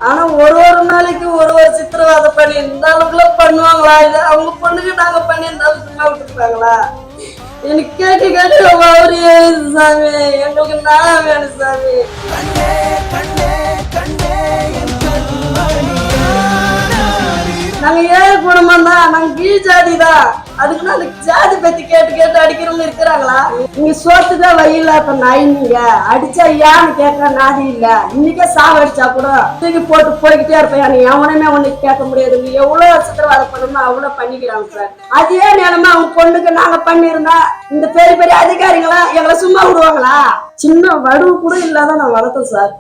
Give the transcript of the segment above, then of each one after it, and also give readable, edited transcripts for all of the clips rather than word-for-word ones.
ஆனா ஒரு நாளைக்கு ஒரு சித்திரவாதை பண்ணி இந்த அளவுக்குள்ள பண்ணுவாங்களா? இல்ல அவங்க பொண்ணுக்கு நாங்க பண்ணி இந்த அளவுக்கு சும்மா விட்டுருப்பாங்களா? எனக்கு கேட்டு கேட்டு அவரு சாமி, எங்களுக்கு நான் வேணும் சாமி. நாங்க ஏழை குடும்பம் தான், நாங்க கீழ் ஜாதி தான். அதுக்குன்னு அந்த ஜாதி பத்தி கேட்டு கேட்டு அடிக்கிறவங்க இருக்கிறாங்களா? நீங்க சோத்துதான் வயல இப்ப நாய், நீங்க அடிச்சா ஏன்னு கேட்க நாதி இல்ல. இன்னைக்கே சாவடிச்சா கூட தூக்கி போட்டு போய்கிட்டே இருப்பேன். நீ எவனையுமே ஒண்ணு கேட்க முடியாது. நீ எவ்வளவு சித்திரவாதை பண்ணணுமோ அவ்வளவு பண்ணிக்கிறாங்க சார். அதே நேரமா அவங்க பொண்ணுக்கு நாங்க பண்ணிருந்தா இந்த பெரிய பெரிய அதிகாரிகளா எங்களை சும்மா விடுவாங்களா? சின்ன வடுவு கூட இல்லாத நான் வளர்த்தேன் சார்.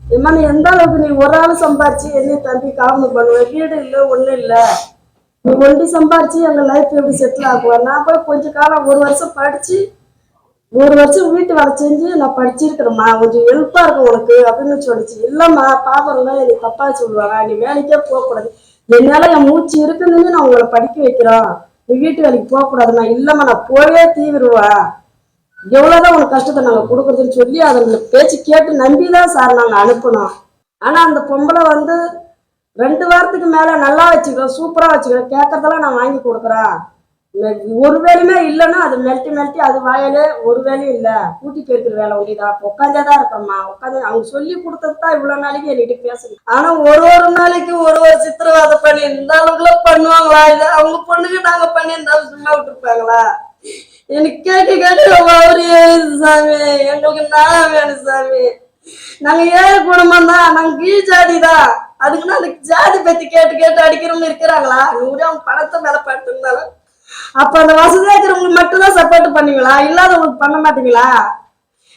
ஏமா நீ எந்த அளவுக்கு நீ ஒரு ஆள் சம்பாரிச்சு என்ன தம்பி காரணம் பண்ணுவேன்? வீடு இல்லை, ஒண்ணும் இல்லை. நீ ஒண்டி சம்பாரிச்சு எங்க லைஃப் எப்படி செட்டில் ஆகுவேன்? நான் போய் கொஞ்ச காலம் ஒரு வருஷம் படிச்சு ஒரு வருஷம் வீட்டு வேலை செஞ்சு நான் படிச்சிருக்கிறேம்மா, கொஞ்சம் ஹெல்ப்பா இருக்கும் உனக்கு அப்படின்னு சொல்லிச்சு. இல்லம்மா பாப்பா நீ தப்பா சொல்லுவாங்க, நீ வேலைக்கே போகக்கூடாது. என்னால என் மூச்சு இருக்குன்னு நான் உங்களை படிக்க வைக்கிறோம், நீ வீட்டு வேலைக்கு போகக்கூடாதுமா. இல்லம்மா நான் போயே தீவிடுவேன், எவ்வளவுதான் உனக்கு கஷ்டத்தை நாங்க கொடுக்குறதுன்னு சொல்லி அதை பேச்சு கேட்டு நம்பிதான் சார் நாங்க அனுப்பணும். ஆனா அந்த பொம்பளை 2 வாரத்துக்கு மேல நல்லா வச்சுக்கிறோம், சூப்பரா வச்சுக்கிறோம், கேட்கறதெல்லாம் நான் வாங்கி கொடுக்குறேன். ஒரு வேலையுமே இல்லைன்னா அது மெல்ட்டி அது வாயிலே ஒரு வேலையும் இல்லை, கூட்டி போயிருக்கிற வேலை ஒண்டிதான். உட்காந்தேதான் இருக்கிறோம்மா, உட்காந்து அவங்க சொல்லி கொடுத்ததுதான் இவ்வளவு நாளைக்கு என்கிட்ட பேசணும். ஆனா ஒரு நாளைக்கு ஒரு சித்திரவாதை பண்ணி இந்த அளவுக்குள்ள பண்ணுவாங்களா? இல்ல அவங்க பொண்ணுக்கு நாங்க பண்ணி இந்த சும்மா விட்டுருப்பாங்களா? எனக்கு கேட்டு கேட்டு அவரு சாமி, எங்களுக்கு நான் வேணும் சாமி. நாங்க ஏழை குடும்பம் தான், நாங்க கீழ் ஜாதி தான். அதுக்குன்னு அந்த ஜாதி பத்தி கேட்டு கேட்டு அடிக்கிறவங்க இருக்கிறாங்களா? அவங்க பணத்தை மேல படுத்திருந்தாலும் அப்ப அந்த வசதியா இருக்கிறவங்களுக்கு மட்டும்தான் சப்போர்ட் பண்ணுவீங்களா? இல்லாதவங்களுக்கு பண்ண மாட்டீங்களா?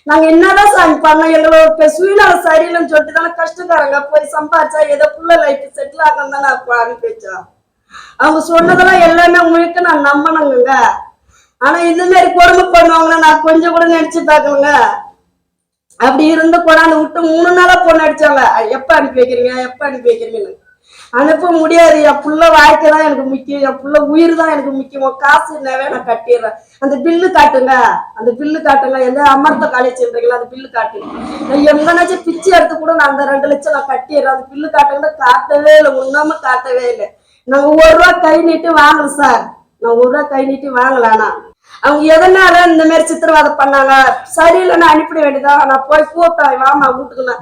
நாங்க என்னதான் சாமி பண்ணோம்? எங்களோட சுயநலம் சரியில்லைன்னு சொல்லிட்டு தானே கஷ்டக்காரங்க போய் சம்பாதிச்சா ஏதோ புள்ள லைஃப் செட்டில் ஆகணும் தானே அப்ப அனுப்பி வச்சோம். அவங்க சொன்னதெல்லாம் எல்லாமே முழுக்க நான் நம்பணுங்க. ஆனா இந்த மாதிரி கொடுமை பண்ணுவாங்கன்னா நான் கொஞ்சம் கூட நினைச்சு பார்க்கணுங்க. அப்படி இருந்து கொண்டாந்து விட்டு 3 நாளா பொண்ணு அடிச்சாங்க. எப்ப அனுப்பி வைக்கிறீங்கன்னு அனுப்ப முடியாது. என் புள்ள வாழ்க்கை தான் எனக்கு முக்கியம், என் புள்ள உயிர் தான் எனக்கு முக்கியம். காசு என்னவே நான் கட்டிடுறேன். அந்த பில்லு காட்டுங்க, எந்த அமர்த்த காலேஜ்ன்றீங்களா அந்த பில்லு காட்டு. நான் எங்கனாச்சும் பிச்சை எடுத்து கூட நான் அந்த 2 லட்சம் நான் கட்டிடுறேன். அந்த பில்லு காட்டுங்க, காட்டவே இல்லை, முன்னாம காட்டவே இல்லை. நாங்க 1 ரூபா கை நீட்டி வாங்கல சார், நான் 1 ரூபா கை நீட்டி வாங்கலானா அவங்க எதனால இந்த மாதிரி சித்திரவாதம் பண்ணாங்க? சரியில்லைன்னு அனுப்பிட வேண்டியதான். நான் போய் கூப்பிட்டேன், வாமா வீட்டுக்குன்னு.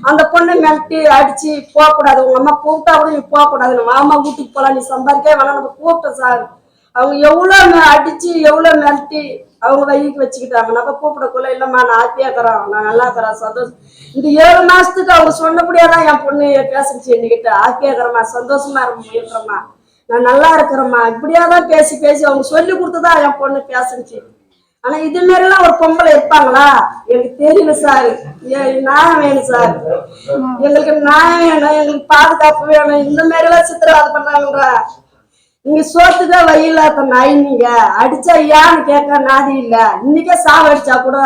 அந்த பொண்ணை மிரட்டி அடிச்சு போகக்கூடாது, உங்க அம்மா கூப்பிட்டா கூட நீ போகக்கூடாதுன்னு, வாமா வீட்டுக்கு போலாம், நீ சம்பாதிக்கவே வேணாம் நம்ம கூப்பிட்டோம் சார். அவங்க எவ்வளவு அடிச்சு எவ்வளவு மிரட்டி அவங்க வயிக்கு வச்சுக்கிட்டாங்க. நம்ம கூப்பிடக்குள்ள இல்லம்மா நான் ஹாப்பியா இருக்கிறோம், நான் நல்லா இருக்கிறேன், சந்தோஷம். இந்த 7 மாசத்துக்கு அவங்க சொன்னபடியாதான் என் பொண்ணு பேசிச்சு என்கிட்ட. ஹாப்பியா இருக்கிறம்மா, சந்தோஷமா இருக்கிறம்மா, நான் நல்லா இருக்கிறேம்மா, இப்படியாதான் பேசி அவங்க சொல்லி கொடுத்துதான் என் பொண்ணு பேசுச்சு. ஆனா இது மாதிரி எல்லாம் ஒரு பொம்பளை இருப்பாங்களா? எனக்கு தெரியல சார். நியாயம் வேணும் சார், எங்களுக்கு நியாயம் வேணும், எங்களுக்கு பாதுகாப்பு வேணும். இந்த மாதிரி எல்லாம் சித்திரவாதை பண்றாங்க. நீங்க சோத்துதான் வயல இப்ப நாய், நீங்க அடிச்சா ஏன்னு கேட்க நாதி இல்ல. இன்னைக்கே சாவடிச்சா கூட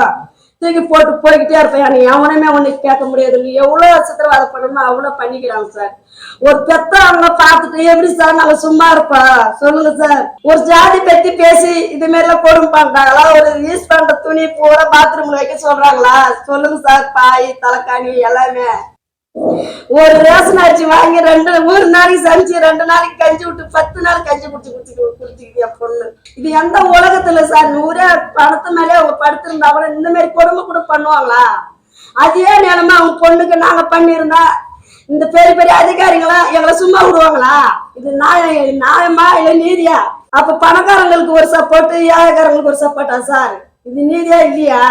தூக்கி போட்டு போய்கிட்டே இருப்பேன். நீ எவனையுமே ஒண்ணு கேட்க முடியாது. நீ எவ்வளவு சித்திரவாதை பண்ணணுமோ அவ்வளவு பண்ணிக்கிறாங்க சார். ஒரு பெத்த அவங்க பார்த்துட்டு எப்படி சார் நாங்க சும்மா இருப்பா? சொல்லுங்க சார். ஒரு ஜாதி பத்தி பேசி இது மாதிரி எல்லாம் கொடுமை பண்றாங்களா? ஒரு யூஸ் பண்ற துணி பூரா பாத்ரூம்ல வைக்க சொல்றாங்களா? சொல்லுங்க சார். பாய் தலைக்காணி எல்லாமே ஒரு ரேஷன் அரிசி வாங்கி ஒரு நாளைக்கு சமைச்சு 2 நாளைக்கு கஞ்சி விட்டு 10 நாள் கஞ்சி குடிச்சுக்கிட்டு என் பொண்ணு. இது எந்த உலகத்துல சார்? 100 பணத்து மேலே அவங்க படுத்திருந்தா கூட இந்த மாதிரி கொடுமை கூட பண்ணுவாங்களா? அதே நேரமா அவங்க பொண்ணுக்கு நாங்க பண்ணிருந்தா இந்த பெரிய பெரிய அதிகாரிகளா எங்களை சும்மா விடுவாங்களா? இது நியாயமா இல்ல நீதியா? அப்ப பணக்காரங்களுக்கு ஒரு சப்போர்ட், ஏழைக்காரங்களுக்கு ஒரு சப்போர்ட்டா சார்? இது நீதியா இல்லையா?